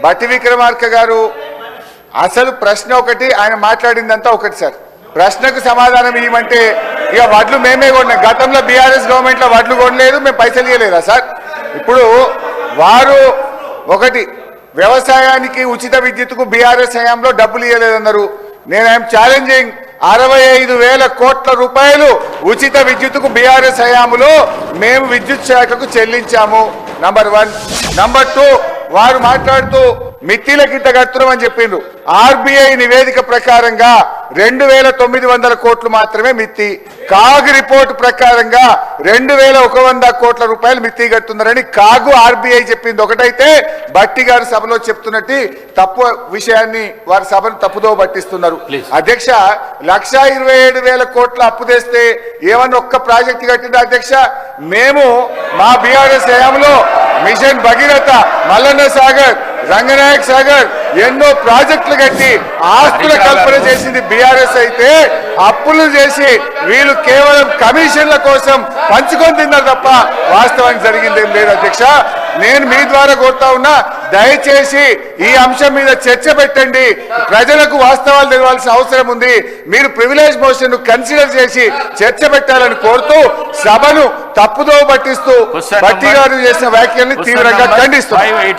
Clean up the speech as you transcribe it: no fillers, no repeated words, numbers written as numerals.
బట్టి విక్రమార్క గారు అసలు ప్రశ్న ఒకటి, ఆయన మాట్లాడిందంతా ఒకటి సార్. ప్రశ్నకు సమాధానం ఇవ్వమంటే ఇక వడ్లు మేమే కొన్నాం. గతంలో బీఆర్ఎస్ గవర్నమెంట్లో వడ్లు కొనలేదు, మేము పైసలు ఇవ్వలేదా సార్? ఇప్పుడు వారు ఒకటి వ్యవసాయానికి ఉచిత విద్యుత్కు బీఆర్ఎస్ హయాంలో డబ్బులు ఇవ్వలేదన్నారు. నేను ఐఎమ్ ఛాలెంజింగ్ 65,000 కోట్ల రూపాయలు ఉచిత విద్యుత్కు బీఆర్ఎస్ హయాంలో మేము విద్యుత్ శాఖకు చెల్లించాము. నంబర్ 1. నంబర్ 2, వారు మాట్లాడుతూ మిత్తిలకు ఇంత కడుతున్నామని చెప్పిండ్రు. ఆర్బీఐ నివేదిక ప్రకారంగా 2,900 కోట్లు మాత్రమే మిత్తి. కాగ్ రిపోర్టు ప్రకారంగా 2,100 కోట్ల రూపాయలు మిత్తి కడుతున్నారని కాగు ఆర్బీఐ చెప్పింది ఒకటైతే, బట్టి గారు సభలో చెప్తున్నట్టు తప్పు విషయాన్ని వారి సభను తప్పుదో పట్టిస్తున్నారు. అధ్యక్ష, 1,27,000 కోట్ల అప్పు తెస్తే ఏమన్నా ఒక్క ప్రాజెక్టు కట్టిందా అధ్యక్ష? మేము మా బీఆర్ఎస్ హయాంలో మిషన్ భగీరథ, మల్లన్న సాగర్, రంగనాయక్ సాగర్ ఎన్నో ప్రాజెక్టులు కట్టి ఆస్తుల కల్పన చేసింది బీఆర్ఎస్ అయితే, అప్పులు చేసి వీళ్ళు కేవలం కమిషన్ల కోసం పంచుకొని తిన్నారు తప్ప వాస్తవానికి జరిగిందేం లేదు అధ్యక్ష. నేను మీ ద్వారా కోరుతా ఉన్నా, దయచేసి ఈ అంశం మీద చర్చ పెట్టండి. ప్రజలకు వాస్తవాలు తెలవాల్సిన అవసరం ఉంది. మీరు ప్రివిలేజ్ మోషన్ కన్సిడర్ చేసి చర్చ పెట్టాలని కోరుతూ సభను తప్పుదో పట్టిస్తూ బట్టి గారు చేసిన వ్యాఖ్యల్ని తీవ్రంగా ఖండిస్తున్నారు.